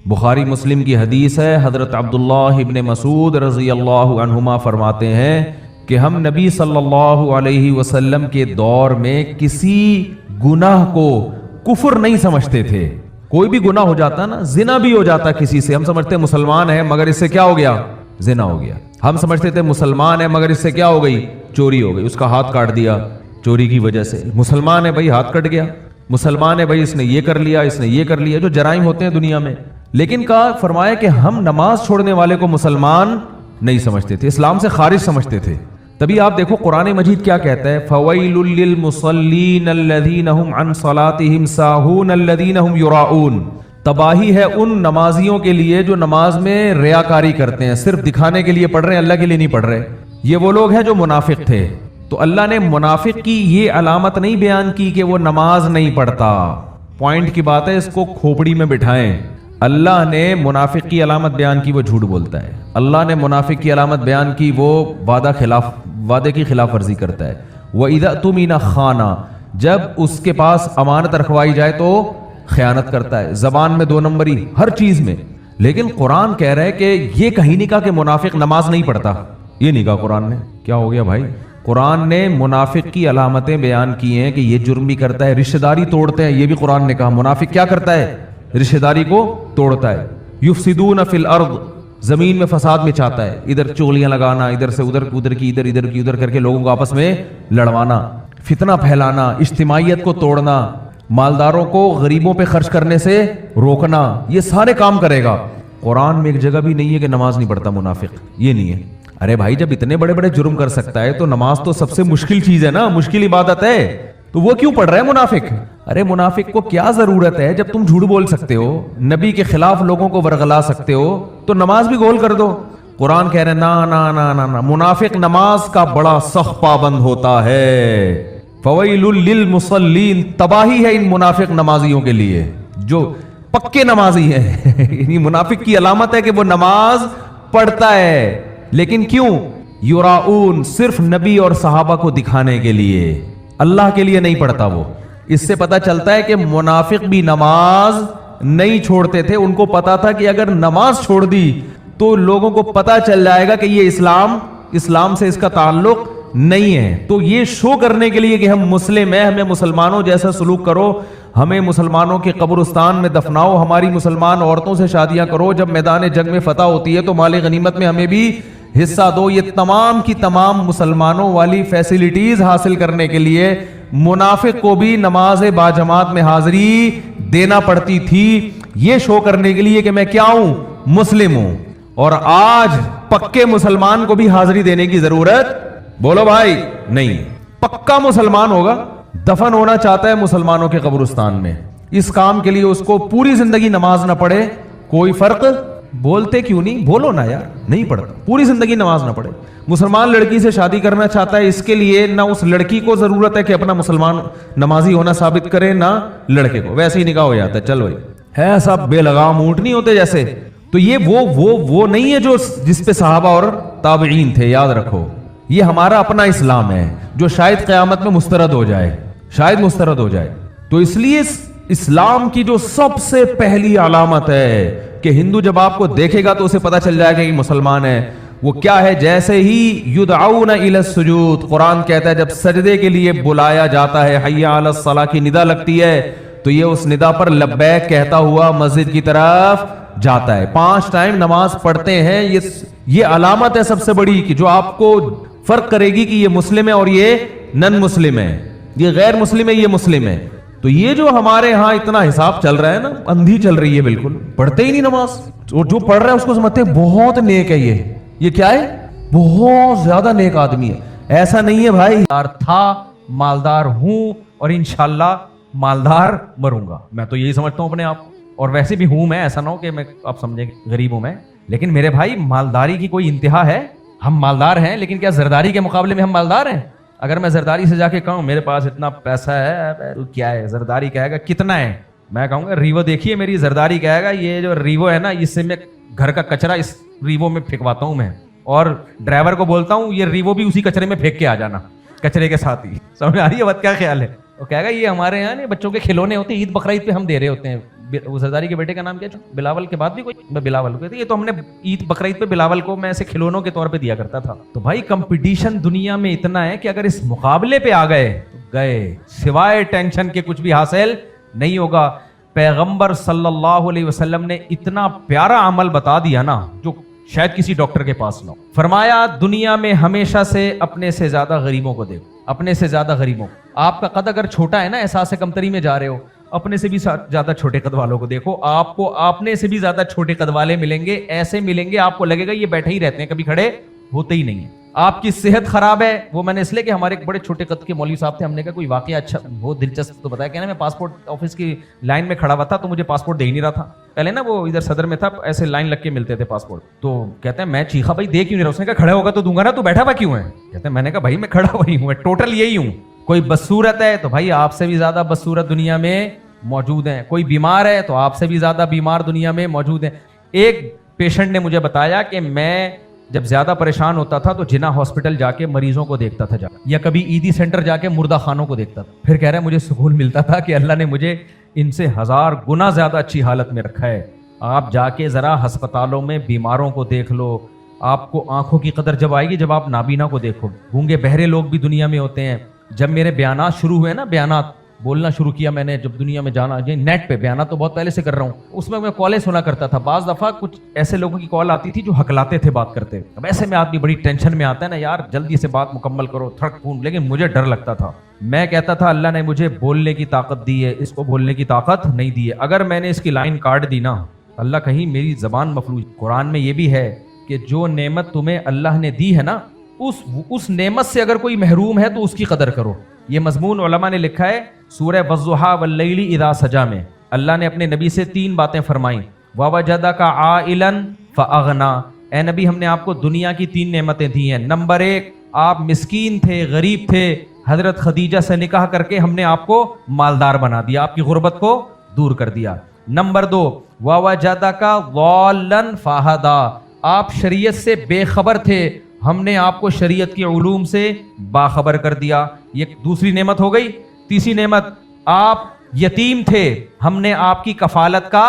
بخاری مسلم کی حدیث ہے، حضرت عبداللہ ابن مسعود رضی اللہ عنہما فرماتے ہیں کہ ہم نبی صلی اللہ علیہ وسلم کے دور میں کسی گناہ کو کفر نہیں سمجھتے تھے۔ کوئی بھی گناہ ہو جاتا نا، زنا بھی ہو جاتا کسی سے، ہم سمجھتے مسلمان ہے مگر اس سے کیا ہو گیا؟ زنا ہو گیا۔ ہم سمجھتے تھے مسلمان ہے مگر اس سے کیا ہو گئی؟ چوری ہو گئی، اس کا ہاتھ کاٹ دیا چوری کی وجہ سے۔ مسلمان ہے بھائی، ہاتھ کٹ گیا۔ مسلمان ہے بھائی، اس نے یہ کر لیا، اس نے یہ کر لیا، جو جرائم ہوتے ہیں دنیا میں۔ لیکن کہا، فرمایا کہ ہم نماز چھوڑنے والے کو مسلمان نہیں سمجھتے تھے، اسلام سے خارج سمجھتے تھے۔ تبھی آپ دیکھو قرآن مجید کیا کہتا ہے، فَوَيْلٌ لِّلْمُصَلِّينَ الَّذِينَ هُمْ عَنْ صَلَاتِهِمْ سَاهُونَ الَّذِينَ هُمْ يُرَاءُونَ۔ تباہی ہے ان نمازیوں کے لیے جو نماز میں ریاکاری کرتے ہیں، صرف دکھانے کے لیے پڑھ رہے ہیں، اللہ کے لیے نہیں پڑھ رہے۔ یہ وہ لوگ ہیں جو منافق تھے۔ تو اللہ نے منافق کی یہ علامت نہیں بیان کی کہ وہ نماز نہیں پڑھتا۔ پوائنٹ کی بات ہے، اس کو کھوپڑی میں بٹھائیں۔ اللہ نے منافق کی علامت بیان کی، وہ جھوٹ بولتا ہے۔ اللہ نے منافق کی علامت بیان کی، وہ وعدے کی خلاف ورزی کرتا ہے۔ وَإِذَا اؤْتُمِنَ خَانَ، جب اس کے پاس امانت رکھوائی جائے تو خیانت کرتا ہے۔ زبان میں 2 نمبری، ہر چیز میں۔ لیکن قرآن کہہ رہا ہے کہ یہ کہیں نہیں کہا کہ منافق نماز نہیں پڑھتا، یہ نہیں کہا قرآن نے۔ کیا ہو گیا بھائی؟ قرآن نے منافق کی علامتیں بیان کی ہیں کہ یہ جرم بھی کرتا ہے، رشتہ داری توڑتے ہیں، یہ بھی قرآن نے کہا۔ منافق کیا کرتا ہے؟ رشتہ داری کو توڑتا ہے۔ یفسدون فی الارض، زمین میں فساد میں چاہتا ہے، ادھر چغلیاں لگانا، ادھر سے ادھر، ادھر کی ادھر، ادھر کی ادھر کر کے لوگوں کو آپس میں لڑوانا، فتنہ پھیلانا، اجتماعیت کو توڑنا، مالداروں کو غریبوں پہ خرچ کرنے سے روکنا، یہ سارے کام کرے گا۔ قرآن میں ایک جگہ بھی نہیں ہے کہ نماز نہیں پڑھتا منافق، یہ نہیں ہے۔ ارے بھائی، جب اتنے بڑے بڑے جرم کر سکتا ہے تو نماز تو سب سے مشکل چیز ہے نا، مشکل عبادت ہے، تو وہ کیوں پڑھ رہا ہے منافق؟ ارے منافق کو کیا ضرورت ہے؟ جب تم جھوٹ بول سکتے ہو، نبی کے خلاف لوگوں کو ورغلا سکتے ہو، تو نماز بھی گول کر دو۔ قرآن کہہ رہے ہیں نا نا نا نا نا، منافق نماز کا بڑا سخت پابند ہوتا ہے۔ فویل للمصلین، تباہی ہے ان منافق نمازیوں کے لیے جو پکے نمازی ہیں۔ یعنی منافق کی علامت ہے کہ وہ نماز پڑھتا ہے، لیکن کیوں؟ یراؤن، صرف نبی اور صحابہ کو دکھانے کے لیے، اللہ کے لیے نہیں پڑھتا وہ۔ اس سے پتہ چلتا ہے کہ منافق بھی نماز نہیں چھوڑتے تھے، ان کو پتا تھا کہ اگر نماز چھوڑ دی تو لوگوں کو پتا چل جائے گا کہ یہ اسلام سے اس کا تعلق نہیں ہے۔ تو یہ شو کرنے کے لیے کہ ہم مسلم ہیں، ہمیں مسلمانوں جیسا سلوک کرو، ہمیں مسلمانوں کے قبرستان میں دفناؤ، ہماری مسلمان عورتوں سے شادیاں کرو، جب میدان جنگ میں فتح ہوتی ہے تو مال غنیمت میں ہمیں بھی حصہ دو، یہ تمام کی تمام مسلمانوں والی فیسلٹیز حاصل کرنے کے لیے منافق کو بھی نماز باجماعت میں حاضری دینا پڑتی تھی، یہ شو کرنے کے لیے کہ میں کیا ہوں؟ مسلم ہوں۔ اور آج پکے مسلمان کو بھی حاضری دینے کی ضرورت، بولو بھائی، نہیں۔ پکا مسلمان ہوگا، دفن ہونا چاہتا ہے مسلمانوں کے قبرستان میں، اس کام کے لیے اس کو پوری زندگی نماز نہ پڑھے کوئی فرق۔ بولتے کیوں نہیں؟ بولو نا یار، نہیں پڑھتا، پوری زندگی نماز نہ پڑھے۔ مسلمان لڑکی سے شادی کرنا چاہتا ہے، اس کے لیے نہ اس لڑکی کو ضرورت ہے کہ اپنا مسلمان نمازی ہونا ثابت کرے، نہ لڑکے کو، ویسے ہی نکاح ہو جاتا ہے، چل بھائی، ہے سب بے لگام اونٹ نہیں ہوتے جیسے۔ تو یہ وہ نہیں ہے جو جس پہ صحابہ اور تابعین تھے، یاد رکھو۔ یہ ہمارا اپنا اسلام ہے جو شاید قیامت میں مسترد ہو جائے، شاید مسترد ہو جائے۔ تو اس لیے اسلام کی جو سب سے پہلی علامت ہے کہ ہندو جب آپ کو دیکھے گا تو اسے پتا چل جائے گا کہ مسلمان ہے، وہ کیا ہے؟ جیسے ہی یدعون الی السجود، قرآن کہتا ہے جب سجدے کے لیے بلایا جاتا ہے، حی علی الصلاۃ کی ندا لگتی ہے، تو یہ اس ندا پر لبیک کہتا ہوا مسجد کی طرف جاتا ہے۔ 5 ٹائم نماز پڑھتے ہیں، یہ علامت ہے سب سے بڑی کہ جو آپ کو فرق کرے گی کہ یہ مسلم ہے اور یہ نن مسلم ہے، یہ غیر مسلم ہے، یہ مسلم ہے۔ تو یہ جو ہمارے ہاں اتنا حساب چل رہا ہے نا، اندھی چل رہی ہے، بالکل پڑھتے ہی نہیں نماز، اور جو پڑھ رہا ہے اس کو سمجھتے ہیں بہت نیک ہے، یہ کیا ہے؟ بہت زیادہ نیک آدمی ہے۔ ایسا نہیں ہے بھائی، تھا مالدار ہوں اور انشاءاللہ مالدار مروں گا، میں تو یہی سمجھتا ہوں اپنے آپ، اور ویسے بھی ہوں میں، ایسا نہ ہو کہ میں آپ سمجھیں غریب ہوں میں، لیکن میرے بھائی مالداری کی کوئی انتہا ہے؟ ہم مالدار ہیں، لیکن کیا زرداری کے مقابلے میں ہم مالدار ہیں؟ اگر میں زرداری سے جا کے کہوں میرے پاس اتنا پیسہ ہے، کیا ہے؟ زرداری کہے گا کتنا ہے؟ میں کہوں گا ریوو دیکھیے میری، زرداری کہے گا یہ جو ریوو ہے نا، اس سے میں گھر کا کچرا اس ریوو میں پھینکواتا ہوں میں، اور ڈرائیور کو بولتا ہوں یہ ریوو بھی اسی کچرے میں پھینک کے آ جانا، کچرے کے ساتھ ہی۔ سمجھ آ رہی ہے بات؟ کیا خیال ہے؟ وہ کہے گا یہ ہمارے یہاں بچوں کے کھلونے ہوتے ہیں، عید بقرعید پہ ہم دے رہے ہوتے ہیں وہ زرداری کے بیٹے کا نام کیا تھا؟ بلاول کے بعد بھی کوئی بلاول کہتے ہیں، یہ تو ہم نے عید بقرعید پہ بلاول کو میں ایسے کھلونوں کے طور پہ دیا کرتا تھا. تو بھائی کمپٹیشن دنیا میں اتنا ہے کہ اگر اس مقابلے پہ آ گئے تو گئے، سوائے ٹینشن کے کچھ بھی حاصل نہیں ہوگا. پیغمبر صلی اللہ علیہ وسلم نے اتنا پیارا عمل بتا دیا نا جو شاید کسی ڈاکٹر کے پاس نہ ہو. فرمایا دنیا میں ہمیشہ سے اپنے سے زیادہ غریبوں کو دیکھو، اپنے سے زیادہ غریبوں. آپ کا قد اگر چھوٹا ہے نا، احساس کمتری میں جا رہے ہو، اپنے سے بھی زیادہ چھوٹے قد والوں کو دیکھو. آپ کو اپنے سے بھی زیادہ چھوٹے قد والے ملیں گے، ایسے ملیں گے آپ کو لگے گا یہ بیٹھے ہی رہتے ہیں، کبھی کھڑے ہوتے ہی نہیں ہیں. آپ کی صحت خراب ہے، وہ میں نے اس لیے کہ ہمارے ایک بڑے چھوٹے قد کے مولوی صاحب تھے، ہم نے کہا کوئی واقعہ اچھا بہت دلچسپ تو بتایا. کہنا میں پاسپورٹ آفس کی لائن میں کھڑا ہوا تھا تو مجھے پاسپورٹ دے ہی نہیں رہا تھا. پہلے نا وہ ادھر صدر میں تھا، ایسے لائن لگ کے ملتے تھے پاسپورٹ. تو کہتے ہیں میں چیخا بھائی دے کیوں نہیں رہا؟ اس نے کہا کھڑا ہوگا تو دوں گا نا، تو بیٹھا ہوا کیوں ہے؟ کہتے ہیں میں نے کہا بھائی میں کھڑا ہوا ہی ہوں، ٹوٹل یہی ہوں. کوئی بدصورت ہے تو بھائی آپ سے بھی زیادہ بدصورت دنیا میں موجود ہیں. کوئی بیمار ہے تو آپ سے بھی زیادہ بیمار دنیا میں موجود ہیں. ایک پیشنٹ نے مجھے بتایا کہ میں جب زیادہ پریشان ہوتا تھا تو جنا ہاسپٹل جا کے مریضوں کو دیکھتا تھا یا کبھی عیدی سینٹر جا کے مردہ خانوں کو دیکھتا تھا. پھر کہہ رہے ہیں مجھے سکون ملتا تھا کہ اللہ نے مجھے ان سے 1000 گنا زیادہ اچھی حالت میں رکھا ہے. آپ جا کے ذرا ہسپتالوں میں بیماروں کو دیکھ لو. آپ کو آنکھوں کی قدر جب آئے گی جب آپ نابینا کو دیکھو. گونگے بہرے لوگ بھی دنیا میں ہوتے ہیں. جب میرے بیانات شروع ہوئے نا، بیانات بولنا شروع کیا میں نے جب دنیا میں جانا، نیٹ پہ بیانات تو بہت پہلے سے کر رہا ہوں، اس میں کالیں سنا کرتا تھا. بعض دفعہ کچھ ایسے لوگوں کی کال آتی تھی جو ہکلاتے تھے بات کرتے. اب ایسے میں آدمی بڑی ٹینشن میں آتا ہے نا، یار جلدی سے بات مکمل کرو، تھڑک پھون. لیکن مجھے ڈر لگتا تھا. میں کہتا تھا اللہ نے مجھے بولنے کی طاقت دی ہے، اس کو بولنے کی طاقت نہیں دی ہے. اگر میں نے اس کی لائن کاٹ دی نا، اللہ کہیں میری زبان مفلوج. قرآن میں یہ بھی ہے کہ جو نعمت تمہیں اللہ نے دی ہے نا، اس نعمت سے اگر کوئی محروم ہے تو اس کی قدر کرو. یہ مضمون علماء نے لکھا ہے سورہ والضحیٰ واللیل اذا سجا میں. اللہ نے اپنے نبی سے 3 باتیں فرمائیں. ووجدک عائلا فاغنا، اے نبی ہم نے آپ کو دنیا کی 3 نعمتیں دی ہیں. نمبر 1، آپ مسکین تھے، غریب تھے، حضرت خدیجہ سے نکاح کر کے ہم نے آپ کو مالدار بنا دیا، آپ کی غربت کو دور کر دیا. نمبر 2، ووجدک ضالا فہدا، آپ شریعت سے بے خبر تھے، ہم نے آپ کو شریعت کے علوم سے باخبر کر دیا. یہ دوسری نعمت ہو گئی. تیسری نعمت، آپ یتیم تھے، ہم نے آپ کی کفالت کا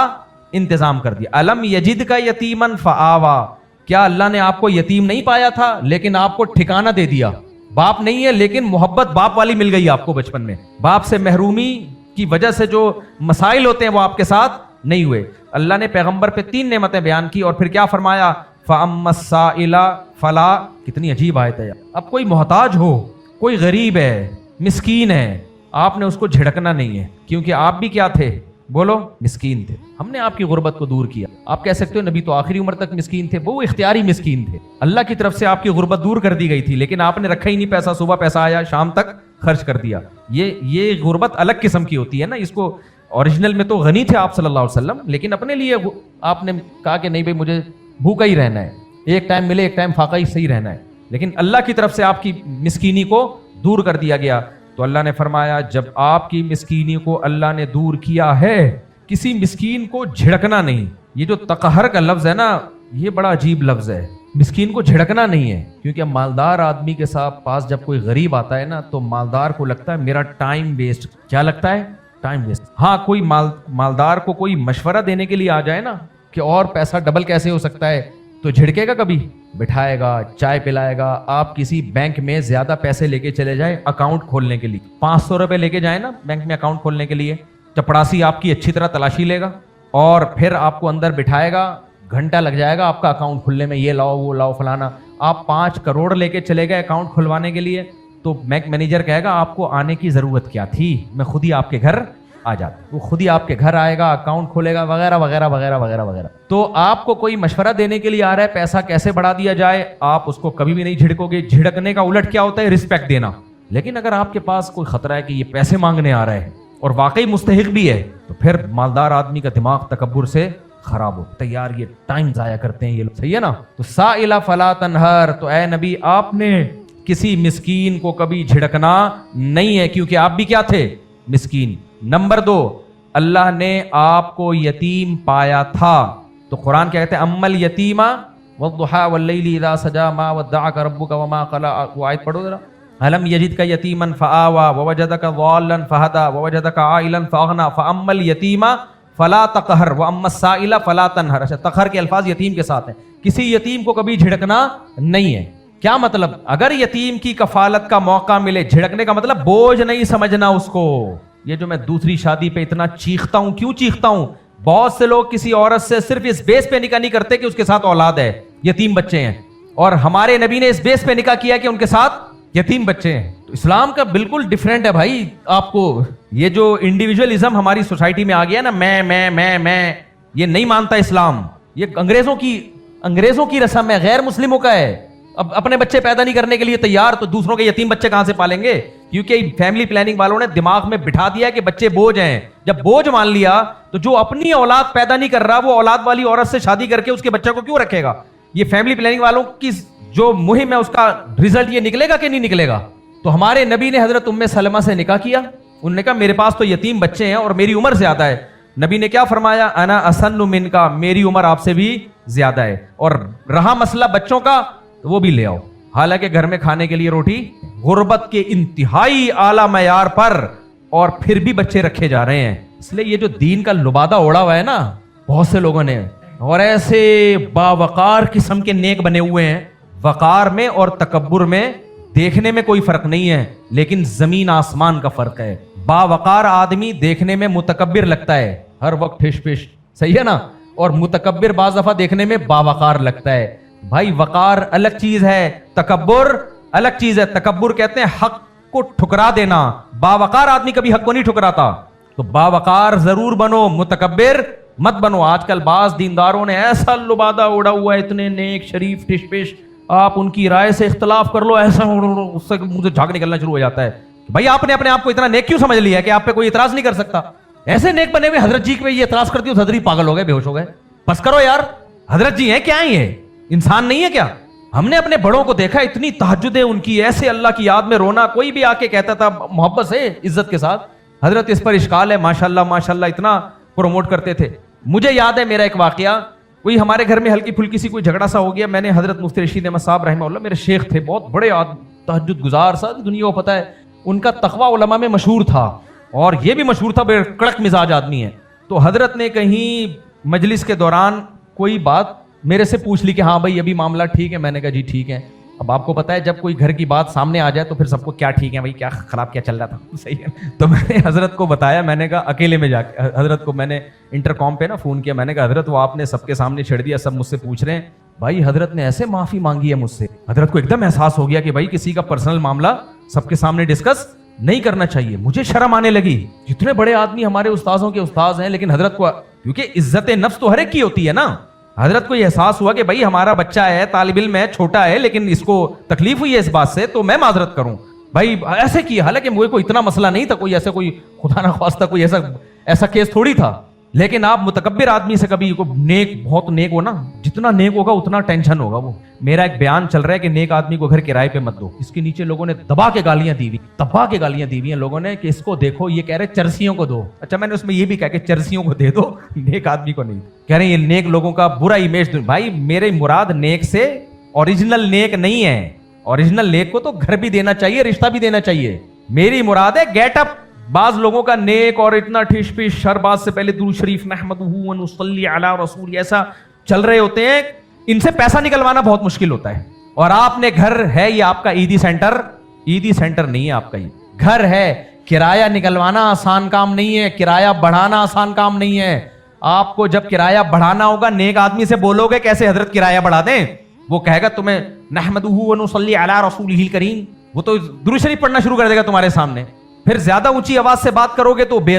انتظام کر دیا. الم یجد کا یتیمن فآوا، کیا اللہ نے آپ کو یتیم نہیں پایا تھا لیکن آپ کو ٹھکانہ دے دیا. باپ نہیں ہے لیکن محبت باپ والی مل گئی آپ کو بچپن میں. باپ سے محرومی کی وجہ سے جو مسائل ہوتے ہیں وہ آپ کے ساتھ نہیں ہوئے. اللہ نے پیغمبر پہ 3 نعمتیں بیان کی اور پھر کیا فرمایا؟ فَأَمَّا السَّائِلَ فَلَا. کتنی عجیب آیت ہے. اب کوئی محتاج ہو، کوئی غریب ہے، مسکین ہے، آپ نے اس کو جھڑکنا نہیں ہے، کیونکہ آپ بھی کیا تھے؟ بولو، مسکین تھے. ہم نے آپ کی غربت کو دور کیا. آپ کہہ سکتے ہو نبی تو آخری عمر تک مسکین تھے، وہ اختیاری مسکین تھے. اللہ کی طرف سے آپ کی غربت دور کر دی گئی تھی، لیکن آپ نے رکھا ہی نہیں پیسہ. صبح پیسہ آیا، شام تک خرچ کر دیا. یہ غربت الگ قسم کی ہوتی ہے نا. اس کو اوریجنل میں تو غنی تھے آپ صلی اللہ علیہ وسلم، لیکن اپنے لیے آپ نے کہا کہ نہیں بھائی مجھے بھوکا ہی رہنا ہے، ایک ٹائم ملے ایک ٹائم فاقہ ہی صحیح رہنا ہے. لیکن اللہ کی طرف سے آپ کی مسکینی کو دور کر دیا گیا. تو اللہ نے فرمایا جب آپ کی مسکینی کو اللہ نے دور کیا ہے، کسی مسکین کو جھڑکنا نہیں. یہ جو تقہر کا لفظ ہے نا، یہ بڑا عجیب لفظ ہے. مسکین کو جھڑکنا نہیں ہے، کیونکہ مالدار آدمی کے ساتھ پاس جب کوئی غریب آتا ہے نا تو مالدار کو لگتا ہے میرا ٹائم ویسٹ. کیا لگتا ہے؟ Time waste. ہاں کوئی مالدار کو کوئی مشورہ دینے کے لیے آ جائے نا کہ اور پیسہ ڈبل کیسے ہو سکتا ہے، تو جھڑکے گا کبھی؟ بٹھائے گا، چائے پلائے گا. آپ کسی بینک میں زیادہ پیسے لے کے چلے جائیں اکاؤنٹ کھولنے کے لیے، 500 روپے لے کے جائیں نا بینک میں اکاؤنٹ کھولنے کے لیے، چپڑاسی آپ کی اچھی طرح تلاشی لے گا اور پھر آپ کو اندر بٹھائے گا. گھنٹہ لگ جائے گا آپ کا اکاؤنٹ کھلنے میں، یہ لاؤ وہ لاؤ فلانا. آپ 5 کروڑ لے کے چلے گئے اکاؤنٹ کھلوانے کے لیے، تو بینک مینیجر کہے گا آپ کو آنے کی ضرورت کیا تھی، میں خود ہی آپ کے گھر آ جاتا. وہ خود ہی آپ کے گھر آئے گا، اکاؤنٹ کھولے گا، وغیرہ وغیرہ وغیرہ وغیرہ وغیرہ. تو آپ کو کوئی مشورہ دینے کے لیے آ رہا ہے پیسہ کیسے بڑھا دیا جائے، آپ اس کو کبھی بھی نہیں جھڑکو گے. جھڑکنے کا الٹ کیا ہوتا ہے؟ رسپیکٹ دینا. لیکن اگر آپ کے پاس کوئی خطرہ ہے کہ یہ پیسے مانگنے آ رہا ہے اور واقعی مستحق بھی ہے، تو پھر مالدار آدمی کا دماغ تکبر سے خراب ہو. تیار یہ ٹائم ضائع کرتے ہیں یہ لوگ، صحیح ہے نا. تو سائل فلا تنہر، تو اے نبی آپ نے کسی مسکین کو کبھی جھڑکنا نہیں ہے، کیونکہ آپ بھی کیا تھے؟ مسکین. نمبر 2، اللہ نے آپ کو یتیم پایا تھا. تو قرآن کیا کہتے ہیں؟ اما الیتیم والضحیٰ واللیل اذا سجا ما ودعک ربک وما قلی. وہ آیت پڑھو ذرا. الم یجدک یتیما فآوا ووجدک ضالا فہدا ووجدک عائلا فاغنا فاما الیتیم فلا تقہر واما السائل فلا تنہر. اچھا تقہر کے الفاظ یتیم کے ساتھ ہیں. کسی یتیم کو کبھی جھڑکنا نہیں ہے. کیا مطلب؟ اگر یتیم کی کفالت کا موقع ملے، جھڑکنے کا مطلب بوجھ نہیں سمجھنا اس کو. یہ جو میں دوسری شادی پہ اتنا چیختا ہوں، کیوں چیختا ہوں؟ بہت سے لوگ کسی عورت سے صرف اس بیس پہ نکاح نہیں کرتے کہ اس کے ساتھ اولاد ہے، یتیم بچے ہیں، اور ہمارے نبی نے اس بیس پہ نکاح کیا کہ ان کے ساتھ یتیم بچے ہیں. تو اسلام کا بالکل ڈیفرنٹ ہے بھائی. آپ کو یہ جو انڈیویجولزم ہماری سوسائٹی میں آ گیا نا، میں یہ نہیں مانتا اسلام. یہ انگریزوں کی رسم ہے، غیر مسلموں کا ہے. اب اپنے بچے پیدا نہیں کرنے کے لیے تیار تو دوسروں کے یتیم بچے کہاں سے پالیں گے؟ کیونکہ فیملی پلاننگ والوں نے دماغ میں بٹھا دیا کہ بچے بوجھ ہیں. جب بوجھ مان لیا تو جو اپنی اولاد پیدا نہیں کر رہا وہ اولاد والی عورت سے شادی کر کے اس کے بچے کو کیوں رکھے گا؟ یہ فیملی پلاننگ والوں کی جو مہم ہے اس کا ریزلٹ یہ نکلے گا کہ نہیں نکلے گا؟ تو ہمارے نبی نے حضرت ام سلمہ سے نکاح کیا. انہوں نے کہا میرے پاس تو یتیم بچے ہیں اور میری عمر زیادہ ہے. نبی نے کیا فرمایا؟ انا اسن منکا، میری عمر آپ سے بھی زیادہ ہے. اور رہا مسئلہ بچوں کا تو وہ بھی لے آؤ. حالانکہ گھر میں کھانے کے لیے روٹی، غربت کے انتہائی اعلیٰ معیار پر، اور پھر بھی بچے رکھے جا رہے ہیں. اس لیے یہ جو دین کا لبادہ اوڑا ہوا ہے نا بہت سے لوگوں نے، اور ایسے باوقار قسم کے نیک بنے ہوئے ہیں. وقار میں اور تکبر میں دیکھنے میں کوئی فرق نہیں ہے، لیکن زمین آسمان کا فرق ہے. باوقار آدمی دیکھنے میں متکبر لگتا ہے، ہر وقت ٹھش پش، صحیح ہے نا، اور متکبر بعض دفعہ دیکھنے میں باوقار لگتا ہے. بھائی وقار الگ چیز ہے، تکبر الگ چیز ہے. تکبر کہتے ہیں حق کو ٹھکرا دینا، باوقار آدمی کبھی حق کو نہیں ٹھکراتا. تو باوقار ضرور بنو، متکبر مت بنو. آج کل بعض دینداروں نے ایسا لبادہ اڑا ہوا ہے، اتنے نیک شریف ٹش پش، آپ ان کی رائے سے اختلاف کر لو ایسا اس سے منہ سے جھاگ نکلنا شروع ہو جاتا ہے. بھائی آپ نے اپنے آپ کو اتنا نیک کیوں سمجھ لیا کہ آپ پہ کوئی اعتراض نہیں کر سکتا؟ ایسے نیک بنے ہوئے حضرت جی پہ یہ اعتراض کرتی ہو تو حضرت جی پاگل ہو گئے، بے ہوش ہو گئے. بس کرو یار، حضرت جی ہیں کیا ہیں؟ یہ انسان نہیں ہے کیا؟ ہم نے اپنے بڑوں کو دیکھا، اتنی تہجدیں ان کی، ایسے اللہ کی یاد میں رونا. کوئی بھی آ کے کہتا تھا محبت سے، عزت کے ساتھ، حضرت اس پر اشکال ہے، ماشاءاللہ ماشاءاللہ اتنا پروموٹ کرتے تھے. مجھے یاد ہے میرا ایک واقعہ، کوئی ہمارے گھر میں ہلکی پھلکی سی کوئی جھگڑا سا ہو گیا. میں نے حضرت مفتی رشید احمد صاحب رحمہ اللہ، میرے شیخ تھے، بہت بڑے تہجد گزار، ساری دنیا کو پتہ ہے ان کا تقوی علماء میں مشہور تھا، اور یہ بھی مشہور تھا بے کڑک مزاج آدمی ہے. تو حضرت نے کہیں مجلس کے دوران کوئی بات میرے سے پوچھ لی کہ ہاں بھائی ابھی معاملہ ٹھیک ہے. میں نے کہا جی ٹھیک ہے. اب آپ کو پتا ہے جب کوئی گھر کی بات سامنے آ جائے تو پھر سب کو کیا ٹھیک ہے بھائی، کیا خراب، کیا چل رہا تھا، صحیح ہے. تو میں نے حضرت کو بتایا، میں نے کہا اکیلے میں جا کے حضرت کو میں نے انٹر کام پہ نا فون کیا. میں نے کہا حضرت وہ آپ نے سب کے سامنے چھیڑ دیا، سب مجھ سے پوچھ رہے ہیں. بھائی حضرت نے ایسے معافی مانگی ہے مجھ سے. حضرت کو ایک دم احساس ہو گیا کہ بھائی کسی کا پرسنل معاملہ سب کے سامنے ڈسکس نہیں کرنا چاہیے. مجھے شرم آنے لگی. جتنے بڑے آدمی ہمارے استاذوں کے استاذ ہیں، لیکن حضرت کو، کیونکہ عزت نفس تو ہر ایک کی ہوتی ہے نا، حضرت کو یہ احساس ہوا کہ بھائی ہمارا بچہ ہے، طالب علم ہے، چھوٹا ہے، لیکن اس کو تکلیف ہوئی ہے اس بات سے تو میں معذرت کروں. بھائی ایسے کیا، حالانکہ مجھے کوئی اتنا مسئلہ نہیں تھا، کوئی ایسا، کوئی خدا نہ خواستہ کوئی ایسا کیس تھوڑی تھا. لیکن آپ متکبر آدمی سے کبھی کو نیک، بہت نیک ہو نا، جتنا نیک ہوگا اتنا ٹینشن ہوگا. وہ میرا ایک بیان چل رہا ہے کہ نیک آدمی کو گھر کرائے پہ مت دو. اس کے نیچے لوگوں نے دبا کے گالیاں دی ہوئی ہیں لوگوں نے کہ اس کو دیکھو، یہ کہہ رہے چرسیوں کو دو. اچھا میں نے اس میں یہ بھی کہا کہ چرسیوں کو دے دو، نیک آدمی کو نہیں. کہہ رہے ہیں یہ نیک لوگوں کا برا امیج دو. بھائی میرے مراد نیک سے اوریجنل نیک نہیں ہے. اوریجنل نیک کو تو گھر بھی دینا چاہیے، رشتہ بھی دینا چاہیے. میری مراد ہے گیٹ اپ. بعض لوگوں کا نیک اور اتنا ٹھش پش، ہر بات سے پہلے درود شریف نحمدہ و نصلی علی رسول، ایسا چل رہے ہوتے ہیں. ان سے پیسہ نکلوانا بہت مشکل ہوتا ہے. اور آپ نے گھر ہے، یہ آپ کا عیدی سینٹر نہیں ہے. آپ کا یہ گھر ہے. کرایہ نکلوانا آسان کام نہیں ہے، کرایہ بڑھانا آسان کام نہیں ہے. آپ کو جب کرایہ بڑھانا ہوگا نیک آدمی سے بولو گے کیسے حضرت کرایہ بڑھا دیں، وہ کہے گا تمہیں نحمدہ و نصلی علی رسولہ الکریم، وہ تو درود شریف پڑھنا شروع کر دے گا تمہارے سامنے. پھر زیادہ اونچی آواز سے بات کرو گے تو بے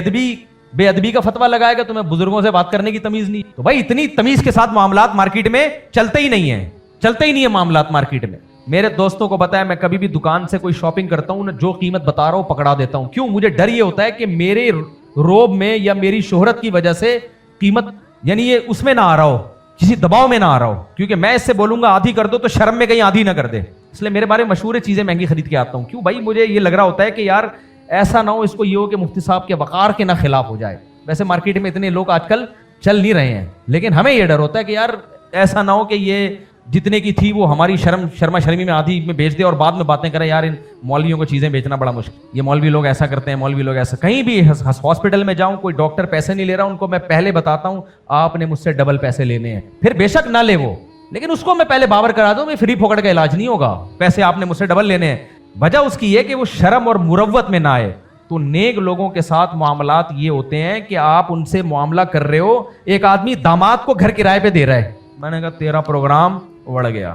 ادبی کا فتویٰ لگائے گا، تمہیں بزرگوں سے بات کرنے کی تمیز نہیں. تو بھائی اتنی تمیز کے ساتھ معاملات مارکیٹ میں چلتے ہی نہیں ہیں معاملات مارکیٹ میں. میرے دوستوں کو بتایا میں کبھی بھی دکان سے کوئی شاپنگ کرتا ہوں، جو قیمت بتا رہا ہوں پکڑا دیتا ہوں. کیوں؟ مجھے ڈر یہ ہوتا ہے کہ میرے روب میں یا میری شہرت کی وجہ سے قیمت، یعنی یہ اس میں نہ آ رہا ہو، کسی دباؤ میں نہ آ رہا ہو. کیونکہ میں اس سے بولوں گا آدھی کر دو تو شرم میں کہیں آدھی نہ کر دے. اس لیے میرے بارے میں مشہور چیزیں مہنگی خرید کے آتا ہوں. کیوں بھائی؟ مجھے یہ لگ رہا ہوتا ہے کہ یار ایسا نہ ہو اس کو یہ ہو کہ مفتی صاحب کے وقار کے نہ خلاف ہو جائے. ویسے مارکیٹ میں اتنے لوگ آج کل چل نہیں رہے ہیں، لیکن ہمیں یہ ڈر ہوتا ہے کہ یار ایسا نہ ہو کہ یہ جتنے کی تھی وہ ہماری شرما شرمی میں آدھی میں بیچ دے اور بعد میں باتیں کریں یار ان مولویوں کو چیزیں بیچنا بڑا مشکل، یہ مولوی لوگ ایسا کرتے ہیں، مولوی لوگ ایسا. کہیں بھی ہاسپٹل میں جاؤں کوئی ڈاکٹر پیسے نہیں لے رہا، ان کو میں پہلے بتاتا ہوں آپ نے مجھ سے ڈبل پیسے لینے ہیں، پھر بے شک نہ لے وہ، لیکن اس کو میں پہلے باور کرا دوں میں فری پھوکٹ کا علاج نہیں ہوگا، پیسے آپ نے مجھ سے ڈبل لینے ہیں. وجہ اس کی یہ کہ وہ شرم اور مروت میں نہ آئے. تو نیک لوگوں کے ساتھ معاملات یہ ہوتے ہیں کہ آپ ان سے معاملہ کر رہے ہو. ایک آدمی داماد کو گھر کرائے پہ دے رہا ہے، میں نے کہا تیرا پروگرام اڑ گیا،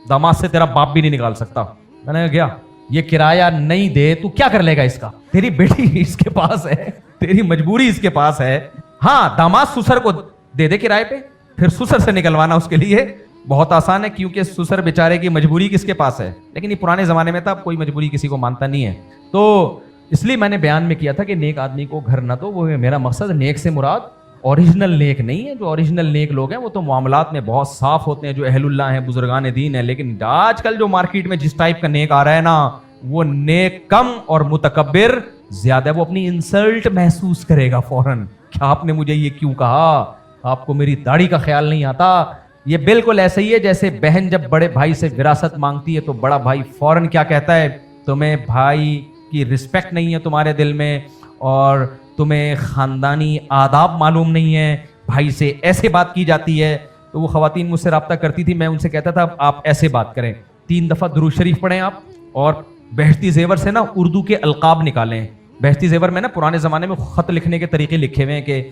داماد سے تیرا باپ بھی نہیں نکال سکتا. میں نے کہا گیا یہ کرایہ نہیں دے تو کیا کر لے گا، اس کا تیری بیٹی اس کے پاس ہے، تیری مجبوری اس کے پاس ہے. ہاں داماد سسر کو دے دے کرائے پہ، پھر سسر سے نکلوانا اس کے لیے بہت آسان ہے کیونکہ سسر بیچارے کی مجبوری کس کے پاس ہے. لیکن یہ پرانے زمانے میں تھا، اب کوئی مجبوری کسی کو مانتا نہیں ہے. تو اس لیے میں نے بیان میں کیا تھا کہ نیک آدمی کو گھر نہ دو. وہ میرا مقصد نیک سے مراد اوریجنل نیک نہیں ہے. جو اوریجنل نیک لوگ ہیں وہ تو معاملات میں بہت صاف ہوتے ہیں، جو اہل اللہ ہیں، بزرگان دین ہیں. لیکن آج کل جو مارکیٹ میں جس ٹائپ کا نیک آ رہا ہے نا، وہ نیک کم اور متکبر زیادہ ہے. وہ اپنی انسلٹ محسوس کرے گا فوراً، کیا آپ نے مجھے یہ کیوں کہا، آپ کو میری داڑھی کا خیال نہیں آتا. یہ بالکل ایسے ہی ہے جیسے بہن جب بڑے بھائی سے وراثت مانگتی ہے تو بڑا بھائی فوراً کیا کہتا ہے، تمہیں بھائی کی رسپیکٹ نہیں ہے تمہارے دل میں، اور تمہیں خاندانی آداب معلوم نہیں ہے، بھائی سے ایسے بات کی جاتی ہے. تو وہ خواتین مجھ سے رابطہ کرتی تھی، میں ان سے کہتا تھا آپ ایسے بات کریں، 3 دفعہ درود شریف پڑھیں آپ، اور بہشتی زیور سے نا اردو کے القاب نکالیں. بہشتی زیور میں نا پرانے زمانے میں خط لکھنے کے طریقے لکھے ہوئے ہیں کہ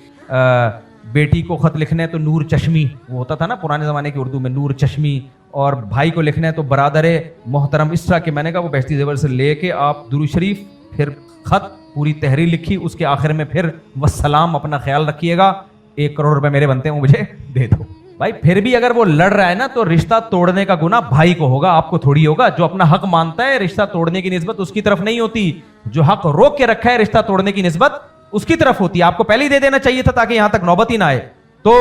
بیٹی کو خط لکھنا ہے تو نور چشمی، وہ ہوتا تھا نا پرانے زمانے کی اردو میں نور چشمی، اور بھائی کو لکھنا ہے تو برادر محترم. اس طرح کہ میں نے کہا وہ بہشتی زیور سے لے کے آپ درود شریف، پھر خط، پوری تحریر لکھی، اس کے آخر میں پھر والسلام، اپنا خیال رکھیے گا، 1 کروڑ روپے میرے بنتے ہیں وہ مجھے دے دو. بھائی پھر بھی اگر وہ لڑ رہا ہے نا تو رشتہ توڑنے کا گناہ بھائی کو ہوگا، آپ کو تھوڑی ہوگا. جو اپنا حق مانتا ہے رشتہ توڑنے کی نسبت اس کی طرف نہیں ہوتی، جو حق روک کے رکھا ہے رشتہ توڑنے کی نسبت اس کی طرف ہوتی ہے. آپ کو پہلے ہی دے دینا چاہیے تھا تاکہ یہاں تک نوبت ہی نہ آئے. تو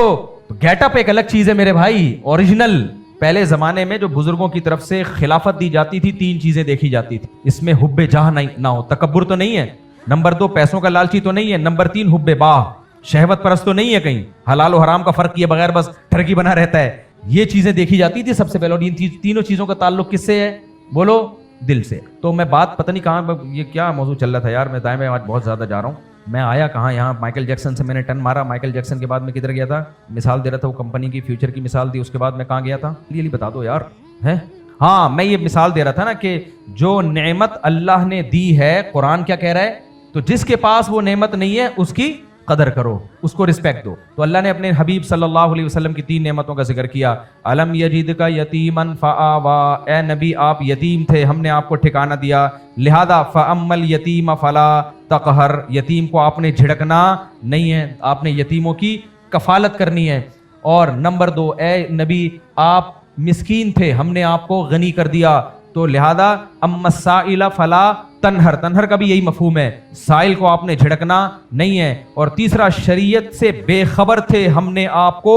گیٹ اپ ایک الگ چیز ہے میرے بھائی، اوریجنل. پہلے زمانے میں جو بزرگوں کی طرف سے خلافت دی جاتی تھی 3 چیزیں دیکھی جاتی تھی. اس میں حب جاہ نہ ہو، تکبر تو نہیں ہے، نمبر 2 پیسوں کا لالچی تو نہیں ہے، نمبر 3 حب باہ، شہوت پرست تو نہیں ہے، کہیں حلال و حرام کا فرق کیے بغیر بس ٹھرکی بنا رہتا ہے. یہ چیزیں دیکھی جاتی تھی سب سے پہلے. اور ان تینوں چیزوں کا تعلق کس سے ہے بولو؟ دل سے. تو میں بات پتہ نہیں کہاں، یہ کیا موضوع چل رہا تھا یار، میں دائیں بائیں آج بہت زیادہ جا رہا ہوں. میں آیا کہاں، یہاں مائیکل جیکسن سے میں نے ٹن مارا. مائیکل جیکسن کے بعد میں کدھر گیا تھا، مثال دے رہا تھا، وہ کمپنی کی فیوچر کی مثال دی. اس کے بعد میں کہاں گیا تھا، یہ بتا دو یار. ہے ہاں میں یہ مثال دے رہا تھا نا کہ جو نعمت اللہ نے دی ہے، قرآن کیا کہہ رہا ہے، تو جس کے پاس وہ نعمت نہیں ہے اس کی قدر کرو، اس کو رسپیکٹ دو. تو اللہ نے اپنے حبیب صلی اللہ علیہ وسلم کی 3 نعمتوں کا ذکر کیا. الم یجدک یتیما فآوا، اے نبی آپ یتیم تھے، ہم نے آپ کو ٹھکانہ دیا، لہذا فاما الیتیم فلا تقہر، یتیم کو آپ نے جھڑکنا نہیں ہے، آپ نے یتیموں کی کفالت کرنی ہے. اور نمبر 2 اے نبی آپ مسکین تھے، ہم نے آپ کو غنی کر دیا، تو لہذا اما السائل فلا تنہر، تنہر کا بھی یہی مفہوم ہے، سائل کو آپ نے جھڑکنا نہیں ہے. اور تیسرا شریعت سے بے خبر تھے، ہم نے آپ کو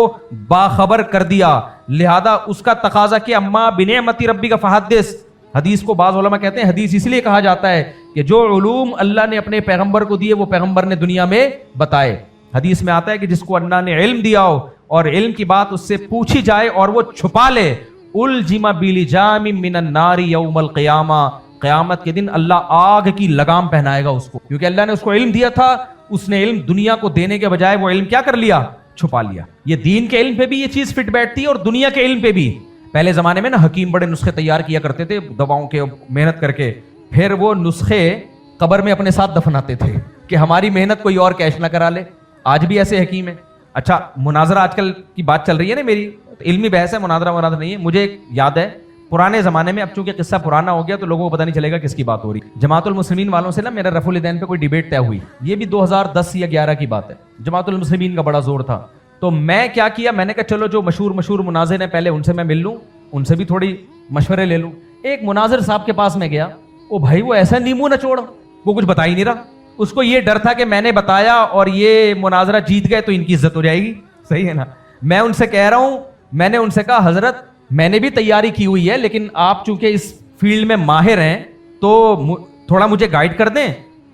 باخبر کر دیا، لہذا اس کا تقاضا کہ اما بنعمت ربک فحدث. حدیث کو بعض علماء کہتے ہیں حدیث اس لیے کہا جاتا ہے کہ جو علوم اللہ نے اپنے پیغمبر کو دیے وہ پیغمبر نے دنیا میں بتائے. حدیث میں آتا ہے کہ جس کو اللہ نے علم دیا ہو اور علم کی بات اس سے پوچھی جائے اور وہ چھپا لے، الجم بلجام من النار یوم القیامہ، قیامت کے دن اللہ آگ کی لگام پہنائے گا اس کو، کیونکہ اللہ نے اس کو علم دیا تھا، اس نے علم دنیا کو دینے کے بجائے وہ علم کیا کر لیا، چھپا لیا. یہ دین کے علم پہ بھی یہ چیز فٹ بیٹھتی ہے اور دنیا کے علم پہ بھی. پہلے زمانے میں نا حکیم بڑے نسخے تیار کیا کرتے تھے دواؤں کے، محنت کر کے، پھر وہ نسخے قبر میں اپنے ساتھ دفناتے تھے کہ ہماری محنت کوئی اور کیش نہ کرا لے. آج بھی ایسے حکیم ہیں. اچھا مناظرہ آج کل کی بات چل رہی ہے نا، میری علمی بحث ہے، مناظرہ نہیں ہے. مجھے یاد ہے پرانے زمانے میں، اب چونکہ قصہ پرانا ہو گیا تو لوگوں کو پتہ نہیں چلے گا کس کی بات ہو رہی. جماعت المسلمین والوں سے نا میرا رفع الدین پہ کوئی ڈیبیٹ طے ہوئی، یہ بھی 2010 یا 11 کی بات ہے. جماعت المسلمین کا بڑا زور تھا. تو میں کیا کیا، میں نے کہا چلو جو مشہور مناظر ہیں پہلے ان سے میں مل لوں، ان سے بھی تھوڑی مشورے لے لوں. ایک مناظر صاحب کے پاس میں گیا، او بھائی وہ ایسا نیمو نہ چھوڑ، وہ کچھ بتا ہی نہیں رہا. اس کو یہ ڈر تھا کہ میں نے بتایا اور یہ مناظرہ جیت گئے تو ان کی عزت ہو جائے گی. صحیح ہے نا. میں ان سے کہہ رہا ہوں، میں نے ان سے کہا حضرت میں نے بھی تیاری کی ہوئی ہے لیکن آپ چونکہ اس فیلڈ میں ماہر ہیں تو تھوڑا مجھے گائیڈ کر دیں